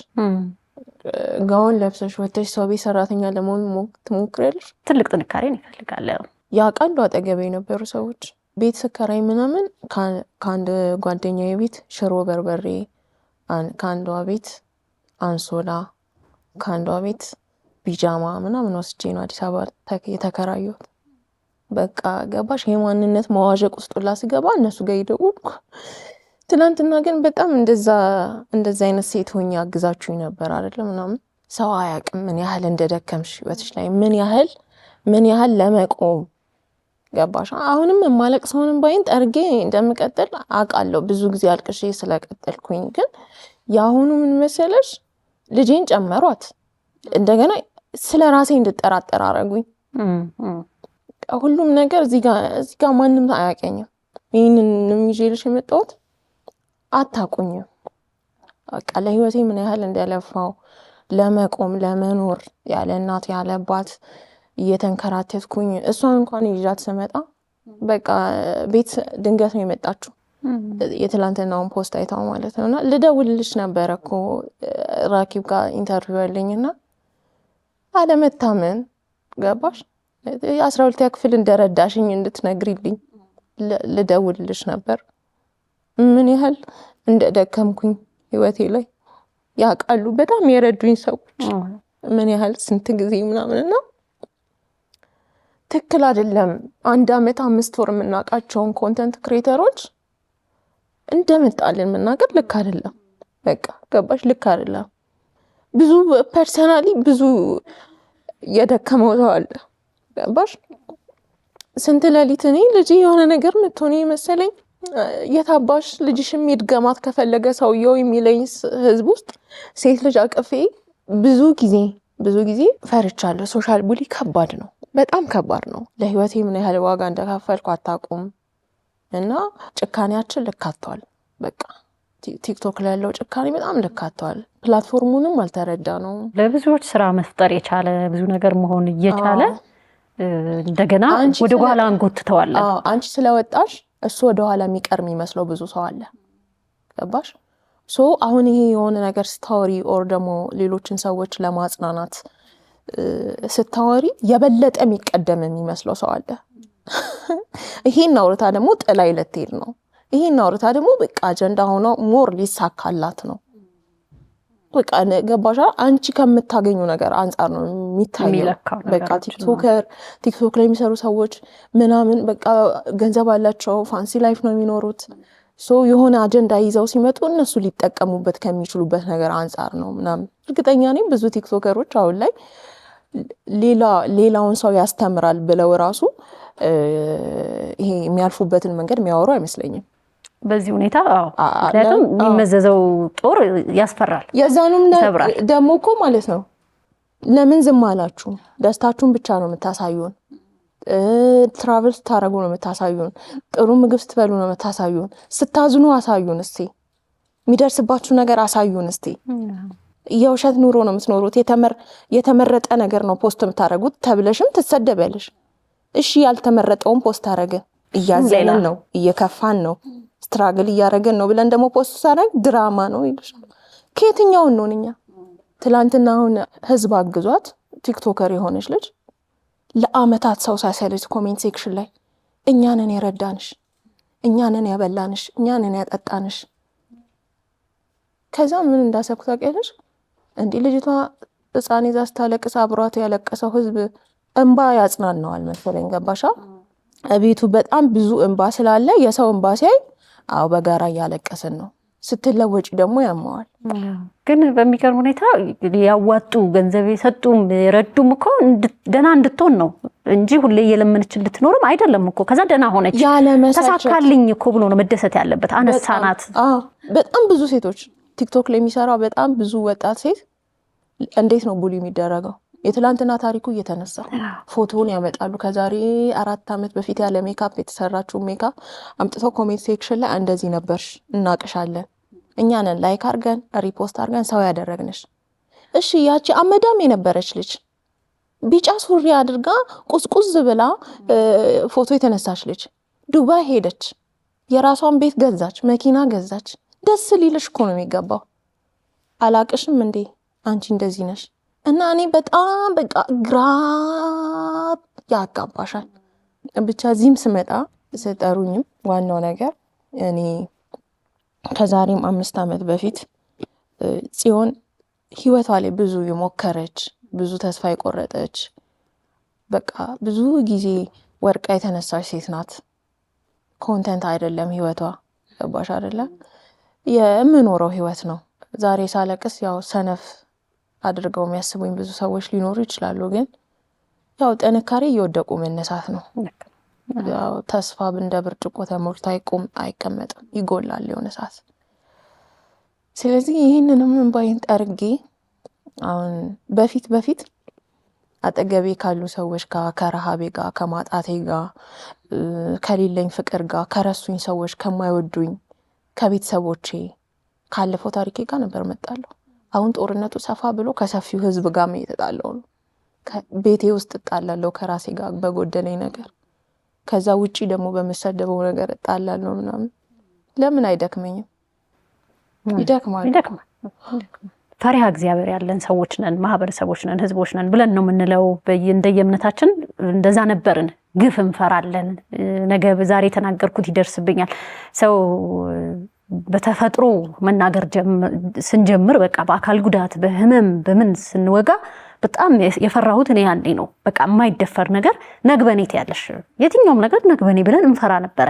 ጋውን ለብሰሽ ወጥተሽ ሰው ቤት ሰራተኛ ለመሆን ትሞክሪያለሽ። ትልቅ ጥንካሬን ይፈልጋል። ያውቃሉ አጠገቤ የነበሩ ሰዎች። ቤት ስከራይ ምናምን ከአንድ ጓደኛዬ ቤት ሽሮ በርበሬ፣ ከአንዷ ቤት አንሶላ፣ ከአንዷ ቤት ቢጃማ ምናምን ወስጄ ነው አዲስ አበባ የተከራየሁት። በቃ ገባሽ የማንነት መዋዠቅ ውስጥ ሁላ ስገባ እነሱ ጋር ይደውልኩ። ትናንትና ግን በጣም እንደዛ አይነት ሴት ሆኜ አግዛችሁኝ ነበር አይደለም ምናምን። ሰው አያውቅም ምን ያህል እንደደከምሽ ህይወትሽ ላይ ምን ያህል ለመቆም ገባሽ። አሁንም የማለቅሰውንም ባይን ጠርጌ እንደምቀጥል አውቃለሁ። ብዙ ጊዜ አልቅሼ ስለቀጠልኩኝ ግን የአሁኑ ምን መሰለሽ ልጄን ጨመሯት። እንደገና ስለ ራሴ እንድጠራጠር አረጉኝ። ሁሉም ነገር እዚህ ጋር ማንም አያውቀኝም። ይህንን ይዤልሽ የመጣሁት አታውቁኝም። በቃ ለህይወቴ ምን ያህል እንደለፋው ለመቆም ለመኖር ያለ እናት ያለ አባት እየተንከራተትኩኝ እሷን እንኳን ይዣት ስመጣ በቃ ቤት ድንገት ነው የመጣችው። የትላንትናውን ፖስት አይታው ማለት ነውና ልደውልልሽ ነበረ እኮ ራኪብ ጋር ኢንተርቪው ያለኝና አለመታመን ገባሽ 12ኛ ክፍል እንደረዳሽኝ እንድትነግሪልኝ ልደውልልሽ ነበር። ምን ያህል እንደደከምኩኝ ህይወቴ ላይ ያውቃሉ በጣም የረዱኝ ሰዎች ምን ያህል ስንት ጊዜ ምናምንና ትክክል አይደለም። 1 ዓመት 5 ወር የምናውቃቸውን ኮንተንት ክሬተሮች እንደመጣልን መናገር ልክ አይደለም። በቃ ገባሽ ልክ አይደለም። ብዙ ፐርሰናሊ ብዙ የደከመው ሰው አለ ገባሽ። ስንት ሌሊት እኔ ልጅ የሆነ ነገር ምትሆኔ መሰለኝ የታባሽ ልጅሽም ይድገማት ከፈለገ ሰውየው የሚለኝ ህዝብ ውስጥ ሴት ልጅ አቅፌ ብዙ ጊዜ ፈርቻለሁ። ሶሻል ቡሊ ከባድ ነው፣ በጣም ከባድ ነው። ለህይወቴ ምን ያህል ዋጋ እንደከፈልኩ አታውቁም። እና ጭካኔያችን ልካቷል። በቃ ቲክቶክ ላይ ያለው ጭካኔ በጣም ልካቷል። ፕላትፎርሙንም አልተረዳ ነው። ለብዙዎች ስራ መፍጠር የቻለ ብዙ ነገር መሆን እየቻለ እንደገና ወደ ኋላ አንጎትተዋል። አንቺ ስለወጣሽ እሱ ወደ ኋላ የሚቀር የሚመስለው ብዙ ሰው አለ ገባሽ። አሁን ይሄ የሆነ ነገር ስታወሪ ኦር ደግሞ ሌሎችን ሰዎች ለማጽናናት ስታወሪ የበለጠ የሚቀደም የሚመስለው ሰው አለ። ይሄን አውርታ ደግሞ ጥላይ ልትሄድ ነው። ይሄን አውርታ ደግሞ በቃ አጀንዳ ሆኖ ሞር ሊሳካላት ነው። በቃ ገባሻ? አንቺ ከምታገኙ ነገር አንጻር ነው የሚታየው። በቃ ቲክቶክ ላይ የሚሰሩ ሰዎች ምናምን በቃ ገንዘብ አላቸው፣ ፋንሲ ላይፍ ነው የሚኖሩት። የሆነ አጀንዳ ይዘው ሲመጡ እነሱ ሊጠቀሙበት ከሚችሉበት ነገር አንጻር ነው ምናምን። እርግጠኛ ነኝ ብዙ ቲክቶከሮች አሁን ላይ ሌላውን ሰው ያስተምራል ብለው ራሱ ይሄ የሚያልፉበትን መንገድ የሚያወሩ አይመስለኝም በዚህ ሁኔታ። ምክንያቱም የሚመዘዘው ጦር ያስፈራል። የዛኑም ደግሞ እኮ ማለት ነው ለምን ዝም አላችሁ? ደስታችሁን ብቻ ነው የምታሳዩን። ትራቨል ስታረጉ ነው የምታሳዩን። ጥሩ ምግብ ስትበሉ ነው የምታሳዩን። ስታዝኑ አሳዩን እስቲ። የሚደርስባችሁ ነገር አሳዩን እስቲ። የውሸት ኑሮ ነው የምትኖሩት። የተመረጠ ነገር ነው ፖስት የምታረጉት ተብለሽም ትሰደበልሽ። እሺ ያልተመረጠውን ፖስት አረግን፣ እያዘንን ነው፣ እየከፋን ነው፣ ስትራግል እያረገን ነው ብለን ደግሞ ፖስት ሳረግ ድራማ ነው ይልሻል። ከየትኛውን ነው እኛ? ትላንትና አሁን ህዝብ አግዟት ቲክቶከር የሆነች ልጅ ለአመታት ሰው ሳይሰልች ኮሜንት ሴክሽን ላይ እኛንን የረዳንሽ፣ እኛንን ያበላንሽ፣ እኛንን ያጠጣንሽ። ከዛ ምን እንዳሰብኩ ታውቂያለሽ? እንዲህ ልጅቷ ህፃን ይዛ ስታለቅስ አብሯት ያለቀሰው ህዝብ እንባ ያጽናናዋል መሰለኝ። ገባሻ? ቤቱ በጣም ብዙ እንባ ስላለ የሰው እንባ ሲያይ አዎ በጋራ እያለቀስን ነው። ስትለወጪ ደግሞ ያማዋል። ግን በሚገርም ሁኔታ ያዋጡ ገንዘብ የሰጡም የረዱም እኮ ደህና እንድትሆን ነው እንጂ ሁሌ እየለመነች እንድትኖርም አይደለም እኮ። ከዛ ደህና ሆነች ተሳካልኝ እኮ ብሎ ነው መደሰት ያለበት። አነሳናት። በጣም ብዙ ሴቶች ቲክቶክ ላይ የሚሰራ በጣም ብዙ ወጣት ሴት እንዴት ነው ቡሊ የሚደረገው? የትላንትና ታሪኩ እየተነሳ ፎቶውን ያመጣሉ። ከዛሬ 4 ዓመት በፊት ያለ ሜካፕ የተሰራችው ሜካፕ አምጥተው ኮሜንት ሴክሽን ላይ እንደዚህ ነበርሽ፣ እናቅሻለን፣ እኛ ነን ላይክ አርገን ሪፖስት አርገን ሰው ያደረግንሽ። እሺ ያቺ አመዳም የነበረች ልጅ ቢጫ ሱሪ አድርጋ ቁስቁስ ብላ ፎቶ የተነሳች ልጅ ዱባይ ሄደች፣ የራሷን ቤት ገዛች፣ መኪና ገዛች። ደስ ሊልሽ እኮ ነው የሚገባው። አላቅሽም እንዴ አንቺ እንደዚህ ነሽ? እና እኔ በጣም በቃ ግራ ያጋባሻል። ብቻ እዚህም ስመጣ ስጠሩኝም ዋናው ነገር እኔ ከዛሬም 5 ዓመት በፊት ጽዮን ህይወቷ ላይ ብዙ የሞከረች ብዙ ተስፋ የቆረጠች በቃ ብዙ ጊዜ ወርቃ የተነሳች ሴት ናት። ኮንተንት አይደለም ህይወቷ። ገባሽ አይደለ? የምኖረው ህይወት ነው። ዛሬ ሳለቅስ ያው ሰነፍ አድርገው የሚያስቡኝ ብዙ ሰዎች ሊኖሩ ይችላሉ። ግን ያው ጥንካሬ እየወደቁ መነሳት ነው። ያው ተስፋ እንደ ብርጭቆ ተሞልቶ አይቀመጥም፣ ይጎላል የሆነ ሰዓት። ስለዚህ ይህንንም እንባይን ጠርጌ አሁን በፊት አጠገቤ ካሉ ሰዎች ጋር ከረሃቤ ጋር ከማጣቴ ጋር ከሌለኝ ፍቅር ጋር ከረሱኝ ሰዎች ከማይወዱኝ ከቤተሰቦቼ ካለፈው ታሪኬ ጋር ነበር መጣለሁ። አሁን ጦርነቱ ሰፋ ብሎ ከሰፊው ህዝብ ጋር እየተጣለው ነው። ቤቴ ውስጥ እጣላለሁ ከራሴ ጋር በጎደለኝ ነገር። ከዛ ውጪ ደግሞ በመሰደበው ነገር እጣላለሁ ምናምን። ለምን አይደክመኝም? ይደክማል። ፈሪሃ እግዚአብሔር ያለን ሰዎች ነን፣ ማህበረሰቦች ነን፣ ህዝቦች ነን ብለን ነው የምንለው። እንደየእምነታችን እንደዛ ነበርን። ግፍ እንፈራለን። ነገ በዛሬ የተናገርኩት ይደርስብኛል። ሰው በተፈጥሮ መናገር ስንጀምር በቃ በአካል ጉዳት በህመም በምን ስንወጋ በጣም የፈራሁት እኔ ያኔ ነው። በቃ የማይደፈር ነገር ነግበኔ ትያለሽ፣ የትኛውም ነገር ነግበኔ ብለን እንፈራ ነበረ።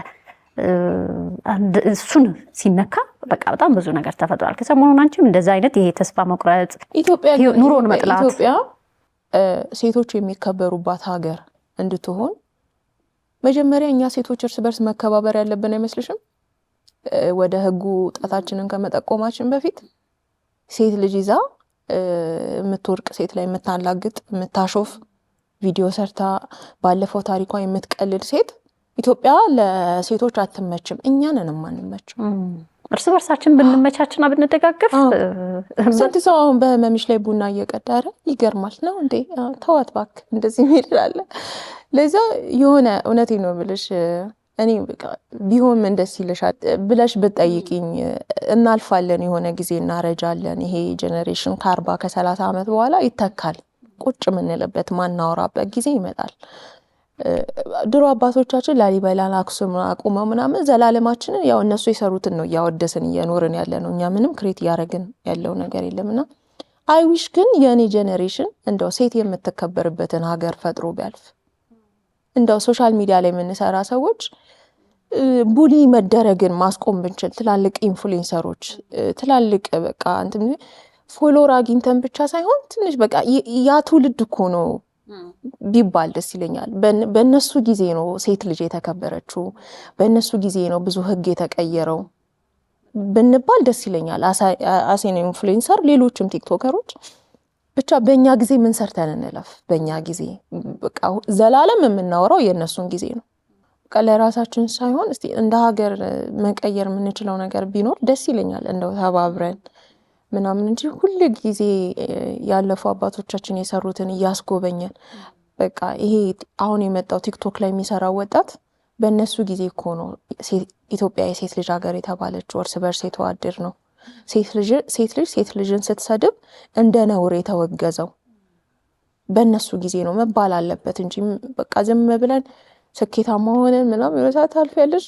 እሱን ሲነካ በቃ በጣም ብዙ ነገር ተፈጥሯል። ከሰሞኑን አንቺም እንደዛ አይነት ይሄ ተስፋ መቁረጥ ኑሮን መጥላት ኢትዮጵያ ሴቶች የሚከበሩባት ሀገር እንድትሆን መጀመሪያ እኛ ሴቶች እርስ በርስ መከባበር ያለብን አይመስልሽም? ወደ ህጉ ጣታችንን ከመጠቆማችን በፊት ሴት ልጅ ይዛ የምትወርቅ ሴት ላይ የምታላግጥ የምታሾፍ ቪዲዮ ሰርታ ባለፈው ታሪኳ የምትቀልድ ሴት ኢትዮጵያ ለሴቶች አትመችም። እኛንን ማንመችም። እርስ በርሳችን ብንመቻችና ብንደጋገፍ ስንት ሰው አሁን በህመምሽ ላይ ቡና እየቀዳረ ይገርማል ነው እንዴ? ተዋት እባክህ እንደዚህ ይላል። ለዛ የሆነ እውነቴን ነው የምልሽ እኔ በቃ ቢሆን እንደስ ይልሻል ብለሽ ብትጠይቂኝ እናልፋለን፣ የሆነ ጊዜ እናረጃለን። ይሄ ጄኔሬሽን ከ40 ከ30 ዓመት በኋላ ይተካል። ቁጭ የምንልበት ማናወራበት ጊዜ ይመጣል። ድሮ አባቶቻችን ላሊበላን አክሱም አቁመው ምናምን ዘላለማችንን ያው እነሱ የሰሩትን ነው እያወደስን እየኖርን ያለ ነው። እኛ ምንም ክሬት እያደረግን ያለው ነገር የለምና አይዊሽ ግን የኔ ጄኔሬሽን እንደው ሴት የምትከበርበትን ሀገር ፈጥሮ ቢያልፍ። እንደው ሶሻል ሚዲያ ላይ የምንሰራ ሰዎች ቡሊ መደረግን ማስቆም ብንችል፣ ትላልቅ ኢንፍሉዌንሰሮች ትላልቅ በቃ እንትን ፎሎወር አግኝተን ብቻ ሳይሆን ትንሽ በቃ ያ ትውልድ እኮ ነው ቢባል ደስ ይለኛል። በእነሱ ጊዜ ነው ሴት ልጅ የተከበረችው፣ በእነሱ ጊዜ ነው ብዙ ህግ የተቀየረው ብንባል ደስ ይለኛል። አሴን ኢንፍሉዌንሰር ሌሎችም ቲክቶከሮች ብቻ በእኛ ጊዜ ምን ሰርተን እንለፍ። በእኛ ጊዜ በቃ ዘላለም የምናወራው የእነሱን ጊዜ ነው። በቃ ለራሳችን ሳይሆን እስቲ እንደ ሀገር መቀየር የምንችለው ነገር ቢኖር ደስ ይለኛል። እንደው ተባብረን ምናምን እንጂ ሁሉ ጊዜ ያለፉ አባቶቻችን የሰሩትን እያስጎበኘን በቃ ይሄ አሁን የመጣው ቲክቶክ ላይ የሚሰራው ወጣት በእነሱ ጊዜ እኮ ነው ኢትዮጵያ የሴት ልጅ ሀገር የተባለችው። እርስ በርስ የተዋደድ ነው። ሴት ልጅን ስትሰድብ እንደ ነውር የተወገዘው በእነሱ ጊዜ ነው መባል አለበት እንጂ በቃ ዝም ብለን ስኬታማ ሆነን ምናምን የሆነ ሰዓት ታልፊያለሽ።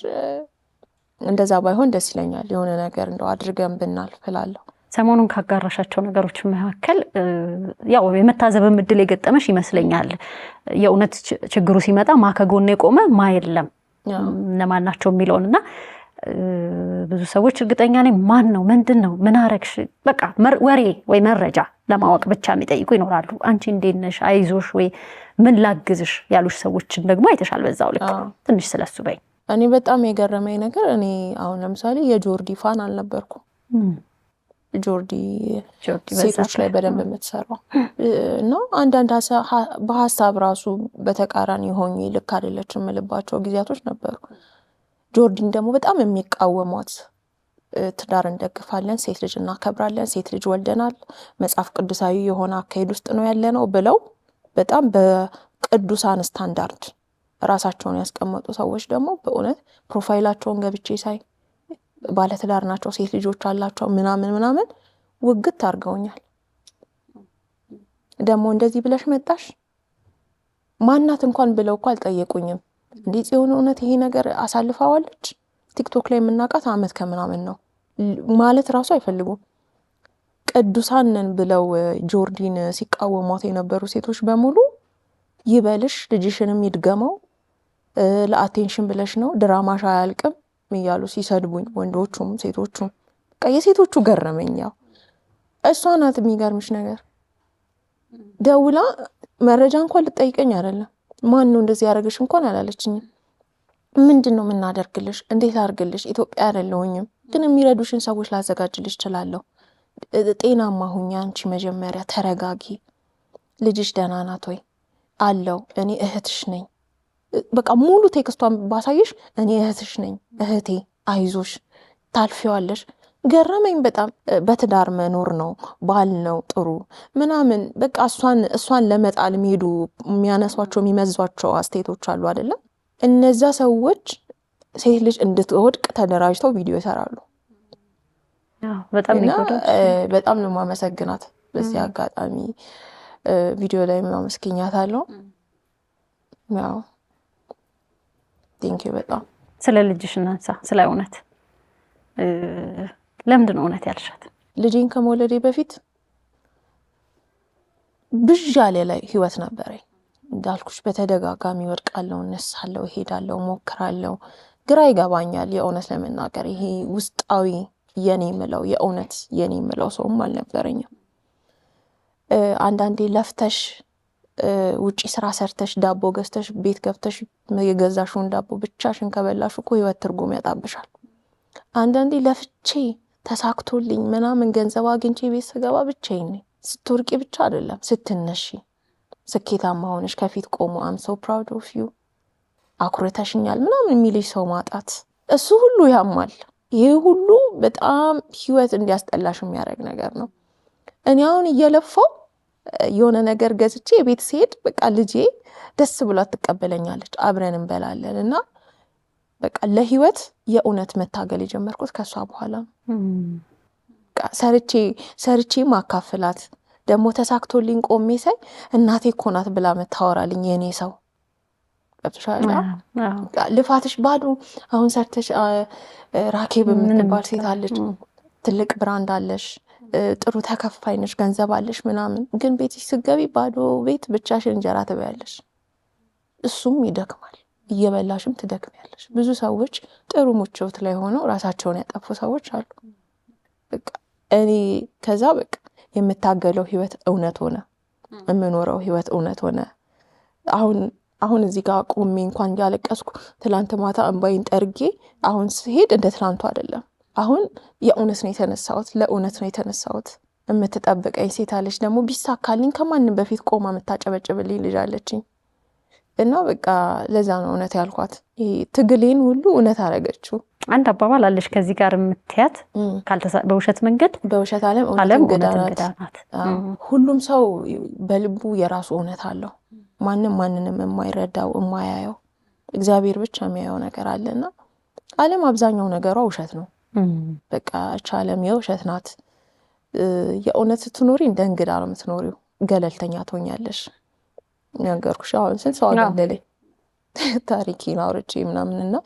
እንደዛ ባይሆን ደስ ይለኛል። የሆነ ነገር እንደው አድርገን ብናልፍ እላለሁ። ሰሞኑን ካጋራሻቸው ነገሮች መካከል ያው የመታዘብም እድል የገጠመሽ ይመስለኛል። የእውነት ችግሩ ሲመጣ ከጎኔ የቆመ የለም እነማን ናቸው የሚለውንና ብዙ ሰዎች እርግጠኛ ነኝ ማን ነው ምንድን ነው ምን አረግሽ በቃ ወሬ ወይ መረጃ ለማወቅ ብቻ የሚጠይቁ ይኖራሉ። አንቺ እንዴት ነሽ አይዞሽ ወይ ምን ላግዝሽ ያሉሽ ሰዎችን ደግሞ አይተሻል። በዛው ልክ ትንሽ ስለሱ በይ። እኔ በጣም የገረመኝ ነገር እኔ አሁን ለምሳሌ የጆርዲ ፋን አልነበርኩም። ጆርዲ ሴቶች ላይ በደንብ የምትሰራው እና አንዳንድ በሀሳብ ራሱ በተቃራኒ ሆኜ ልክ አይደለችም የምልባቸው ጊዜያቶች ነበሩ። ጆርዲን ደግሞ በጣም የሚቃወሟት ትዳር እንደግፋለን፣ ሴት ልጅ እናከብራለን፣ ሴት ልጅ ወልደናል፣ መጽሐፍ ቅዱሳዊ የሆነ አካሄድ ውስጥ ነው ያለ ነው ብለው በጣም በቅዱሳን ስታንዳርድ ራሳቸውን ያስቀመጡ ሰዎች ደግሞ በእውነት ፕሮፋይላቸውን ገብቼ ሳይ ባለትዳር ናቸው፣ ሴት ልጆች አላቸው ምናምን ውግት አድርገውኛል። ደግሞ እንደዚህ ብለሽ መጣሽ ማናት እንኳን ብለው እኮ አልጠየቁኝም። እንዴት ጽዮን እውነት ይሄ ነገር አሳልፋዋለች? ቲክቶክ ላይ የምናውቃት አመት ከምናምን ነው ማለት ራሱ አይፈልጉም። ቅዱሳንን ብለው ጆርዲን ሲቃወሟት የነበሩ ሴቶች በሙሉ ይበልሽ፣ ልጅሽንም ይድገመው፣ ለአቴንሽን ብለሽ ነው፣ ድራማሽ አያልቅም እያሉ ሲሰድቡኝ ወንዶቹም ሴቶቹም በቃ የሴቶቹ ገረመኛው። እሷ ናት የሚገርምሽ ነገር ደውላ መረጃ እንኳን ልጠይቀኝ አይደለም ማን ነው እንደዚህ ያደረገሽ እንኳን አላለችኝም። ምንድን ነው የምናደርግልሽ? እንዴት አድርግልሽ? ኢትዮጵያ አይደለሁኝም ግን የሚረዱሽን ሰዎች ላዘጋጅልሽ እችላለሁ። ጤናማ ሁኚ አንቺ መጀመሪያ ተረጋጊ። ልጅሽ ደህና ናት ወይ? አለው እኔ እህትሽ ነኝ። በቃ ሙሉ ቴክስቷን ባሳይሽ እኔ እህትሽ ነኝ፣ እህቴ አይዞሽ ታልፊዋለሽ። ገረመኝ በጣም። በትዳር መኖር ነው ባል ነው ጥሩ ምናምን በቃ እሷን ለመጣል የሚሄዱ የሚያነሷቸው የሚመዟቸው አስተያየቶች አሉ አይደለም። እነዛ ሰዎች ሴት ልጅ እንድትወድቅ ተደራጅተው ቪዲዮ ይሰራሉ። በጣም ነው ማመሰግናት። በዚህ አጋጣሚ ቪዲዮ ላይ ማመስገኛታለሁ። ያው ቴንክ ዩ በጣም። ስለ ልጅሽ እናንሳ። ስለ እውነት ለምንድን ነው እውነት ያልሻት? ልጄን ከመውለዴ በፊት ብዥ ያለ ላይ ህይወት ነበረኝ። እንዳልኩሽ በተደጋጋሚ ወድቃለሁ፣ እነሳለሁ፣ እሄዳለሁ፣ ሞክራለሁ። ግራ ይገባኛል የእውነት ለመናገር ይሄ ውስጣዊ የኔ ምለው የእውነት የኔ ምለው ሰውም አልነበረኝም። አንዳንዴ ለፍተሽ ውጪ ስራ ሰርተሽ ዳቦ ገዝተሽ ቤት ገብተሽ የገዛሽውን ዳቦ ብቻሽን ከበላሽ እኮ ህይወት ትርጉም ያጣብሻል። አንዳንዴ ለፍቼ ተሳክቶልኝ ምናምን ገንዘብ አግኝቼ ቤት ስገባ ብቻዬን ነኝ። ስትወርቂ ብቻ አይደለም ስትነሺ ስኬታማ ሆነሽ ከፊት ቆሞ አም ሶ ፕራውድ ኦፍ ዩ አኩርተሽኛል ምናምን የሚልሽ ሰው ማጣት እሱ ሁሉ ያማል። ይሄ ሁሉ በጣም ህይወት እንዲያስጠላሽ የሚያደርግ ነገር ነው። እኔ አሁን እየለፋው የሆነ ነገር ገዝቼ ቤት ሲሄድ በቃ ልጄ ደስ ብሏት ትቀበለኛለች፣ አብረን እንበላለን እና በቃ ለህይወት የእውነት መታገል የጀመርኩት ከሷ በኋላ በቃ ሰርቼ ማካፍላት ደግሞ ተሳክቶልኝ ቆሜ ሳይ እናቴ እኮ ናት ብላ መታወራልኝ የኔ ሰው ገብቶሻል። ልፋትሽ ባዶ አሁን ሰርተሽ ራኬብ የምትባል ሴት አለች፣ ትልቅ ብራንድ አለሽ፣ ጥሩ ተከፋይ ነሽ፣ ገንዘብ አለሽ ምናምን፣ ግን ቤትሽ ስትገቢ ባዶ ቤት ብቻሽን እንጀራ ትበያለሽ። እሱም ይደክማል፣ እየበላሽም ትደክሚያለሽ። ብዙ ሰዎች ጥሩ ሙቾት ላይ ሆነው ራሳቸውን ያጠፉ ሰዎች አሉ። በቃ እኔ ከዛ በቃ የምታገለው ህይወት እውነት ሆነ፣ የምኖረው ህይወት እውነት ሆነ። አሁን እዚህ ጋር ቆሜ እንኳን ያለቀስኩ ትላንት ማታ እንባይን ጠርጌ አሁን ስሄድ እንደ ትላንቱ አይደለም። አሁን የእውነት ነው የተነሳሁት፣ ለእውነት ነው የተነሳሁት። የምትጠብቀኝ ሴት አለች ደግሞ ቢሳካልኝ ከማንም በፊት ቆማ የምታጨበጭብልኝ ልጅ አለችኝ። እና በቃ ለዛ ነው እውነት ያልኳት። ይሄ ትግሌን ሁሉ እውነት አረገችው። አንድ አባባል አለሽ ከዚህ ጋር የምትያት በውሸት መንገድ በውሸት ዓለም እንግዳ ናት። ሁሉም ሰው በልቡ የራሱ እውነት አለው። ማንም ማንንም የማይረዳው የማያየው እግዚአብሔር ብቻ የሚያየው ነገር አለና ዓለም አብዛኛው ነገሯ ውሸት ነው። በቃ ዓለም የውሸት ናት። የእውነት ስትኖሪ እንደ እንግዳ ነው የምትኖሪው። ገለልተኛ ትሆኛለሽ። ነገርኩሽ አሁን ስንት ሰው አገለለኝ ታሪኬን አውርቼ ምናምንና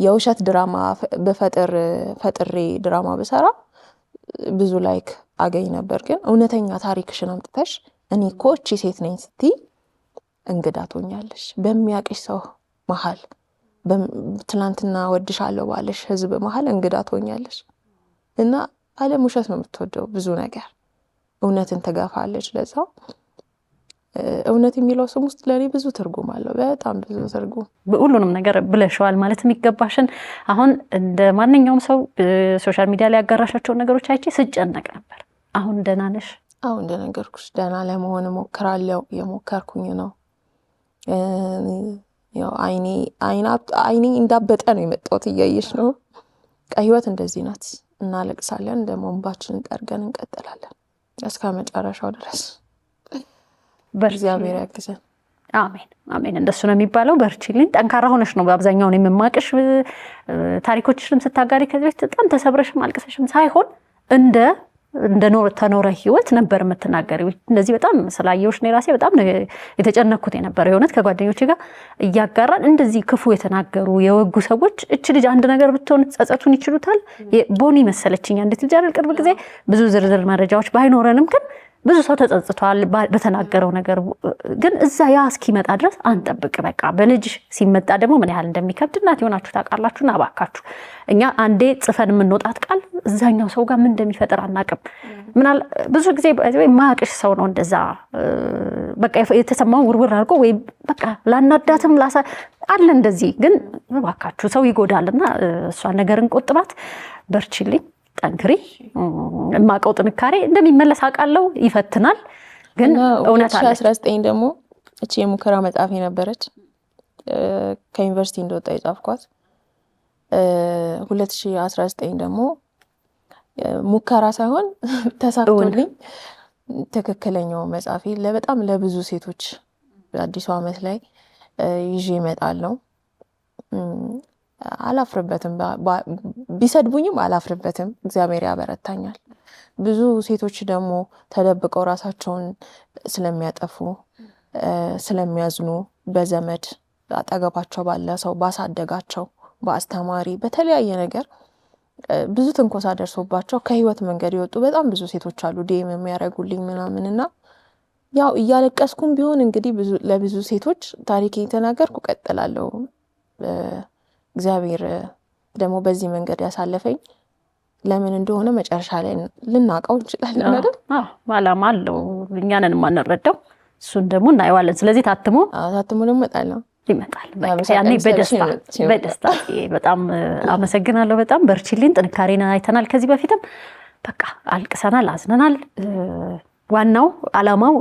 የውሸት ድራማ ፈጥሬ ድራማ በሰራ ብዙ ላይክ አገኝ ነበር። ግን እውነተኛ ታሪክሽን አምጥተሽ እኔ እኮ እቺ ሴት ነኝ ስትይ እንግዳ ትሆኛለሽ። በሚያቅሽ ሰው መሀል ትናንትና ወድሻለሁ ባለሽ ህዝብ መሀል እንግዳ ትሆኛለሽ። እና ዓለም ውሸት ነው የምትወደው። ብዙ ነገር እውነትን ትገፋለች። ለዛው እውነት የሚለው ስም ውስጥ ለኔ ብዙ ትርጉም አለው፣ በጣም ብዙ ትርጉም። ሁሉንም ነገር ብለሽዋል ማለት የሚገባሽን። አሁን እንደ ማንኛውም ሰው ሶሻል ሚዲያ ላይ ያጋራሻቸውን ነገሮች አይቼ ስጨነቅ ነበር። አሁን ደህና ነሽ? አሁን እንደነገርኩሽ ደህና ለመሆን እሞክራለሁ፣ የሞከርኩኝ ነው። ያው አይኔ እንዳበጠ ነው የመጣሁት፣ እያየሽ ነው። ህይወት እንደዚህ ናት። እናለቅሳለን፣ ደግሞ እንባችንን ጠርገን እንቀጥላለን እስከ መጨረሻው ድረስ። በእግዚአብሔር ያግዘን። አሜን አሜን። እንደሱ ነው የሚባለው። በርቺልኝ። ጠንካራ ሆነሽ ነው በአብዛኛው ነው የምማቅሽ። ታሪኮችሽንም ስታጋሪ ከዚህ በፊት በጣም ተሰብረሽም አልቅሰሽም ሳይሆን እንደ ተኖረ ህይወት ነበር የምትናገሪው። እንደዚህ በጣም ስላየሁሽ ነው ራሴ በጣም የተጨነኩት የነበረው። የሆነት ከጓደኞቼ ጋር እያጋራን እንደዚህ ክፉ የተናገሩ የወጉ ሰዎች እች ልጅ አንድ ነገር ብትሆን ጸጸቱን ይችሉታል። ቦኒ መሰለችኝ አንዲት ልጅ አይደል ቅርብ ጊዜ ብዙ ዝርዝር መረጃዎች ባይኖረንም ግን ብዙ ሰው ተጸጽቷል በተናገረው ነገር። ግን እዛ ያ እስኪመጣ ድረስ አንጠብቅ። በቃ በልጅ ሲመጣ ደግሞ ምን ያህል እንደሚከብድ እናት ይሆናችሁ ታውቃላችሁና እባካችሁ እኛ አንዴ ጽፈን የምንወጣት ቃል እዛኛው ሰው ጋር ምን እንደሚፈጥር አናውቅም። ምናል ብዙ ጊዜ ማያውቅሽ ሰው ነው እንደዛ በቃ የተሰማውን ውርውር አድርጎ ወይ በቃ ላናዳትም አለ እንደዚህ። ግን እባካችሁ ሰው ይጎዳልና እሷ ነገርን ቆጥባት። በርቺልኝ፣ ጠንክሪ። የማውቀው ጥንካሬ እንደሚመለስ አውቃለሁ። ይፈትናል ግን እውነት አለ። 2019 ደግሞ እቺ የሙከራ መጽሐፍ ነበረች ከዩኒቨርሲቲ እንደወጣ የጻፍኳት። 2019 ደግሞ ሙከራ ሳይሆን ተሳክቶልኝ ትክክለኛው መጽሐፌ በጣም ለብዙ ሴቶች አዲሱ ዓመት ላይ ይዤ እመጣለሁ። አላፍርበትም፣ ቢሰድቡኝም አላፍርበትም። እግዚአብሔር ያበረታኛል። ብዙ ሴቶች ደግሞ ተደብቀው ራሳቸውን ስለሚያጠፉ ስለሚያዝኑ በዘመድ አጠገባቸው ባለ ሰው ባሳደጋቸው በአስተማሪ በተለያየ ነገር ብዙ ትንኮሳ ደርሶባቸው ከህይወት መንገድ የወጡ በጣም ብዙ ሴቶች አሉ ዲኤም የሚያደርጉልኝ ምናምንና ያው እያለቀስኩም ቢሆን እንግዲህ ለብዙ ሴቶች ታሪክ እየተናገርኩ ቀጥላለሁ። እግዚአብሔር ደግሞ በዚህ መንገድ ያሳለፈኝ ለምን እንደሆነ መጨረሻ ላይ ልናውቀው እንችላለን አይደል? ዓላማ አለው እኛንን የማንረዳው እሱን ደግሞ እናየዋለን። ስለዚህ ታትሞ ደግሞ ይመጣል። ያኔ በደስታ በጣም አመሰግናለሁ። በጣም በርቺልኝ። ጥንካሬን አይተናል ከዚህ በፊትም በቃ አልቅሰናል፣ አዝነናል። ዋናው ዓላማው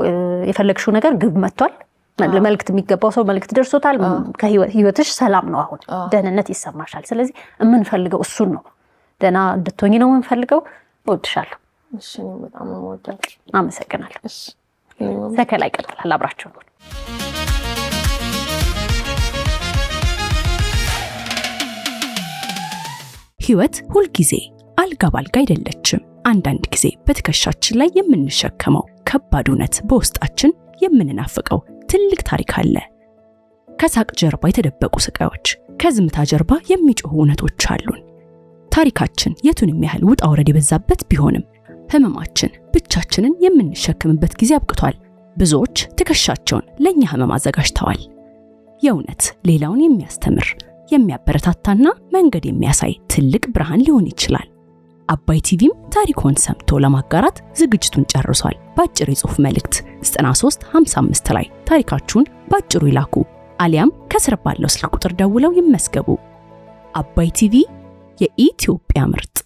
የፈለግሽው ነገር ግብ መጥቷል። ለመልክት የሚገባው ሰው መልክት ደርሶታል። ከህይወትሽ ሰላም ነው፣ አሁን ደህንነት ይሰማሻል። ስለዚህ የምንፈልገው እሱን ነው። ደህና እንድትሆኚ ነው የምንፈልገው። እወድሻለሁ። እሺ፣ በጣም እወዳለሁ። አመሰግናለሁ። ሰከላ ይቀጥላል። አብራችሁ ነው። ህይወት ሁልጊዜ አልጋ ባልጋ አይደለችም። አንዳንድ ጊዜ በትከሻችን ላይ የምንሸከመው ከባድ እውነት በውስጣችን የምንናፍቀው ትልቅ ታሪክ አለ። ከሳቅ ጀርባ የተደበቁ ስቃዮች፣ ከዝምታ ጀርባ የሚጮሁ እውነቶች አሉን። ታሪካችን የቱንም ያህል ውጣ ውረድ የበዛበት ቢሆንም ህመማችን ብቻችንን የምንሸከምበት ጊዜ አብቅቷል። ብዙዎች ትከሻቸውን ለኛ ህመም አዘጋጅተዋል። የእውነት ሌላውን የሚያስተምር የሚያበረታታና መንገድ የሚያሳይ ትልቅ ብርሃን ሊሆን ይችላል። አባይ ቲቪም ታሪኮን ሰምቶ ለማጋራት ዝግጅቱን ጨርሷል። በአጭር የጽሑፍ መልእክት 9355 ላይ ታሪካችሁን በአጭሩ ይላኩ አሊያም ከስር ባለው ስልክ ቁጥር ደውለው ይመስገቡ። አባይ ቲቪ የኢትዮጵያ ምርጥ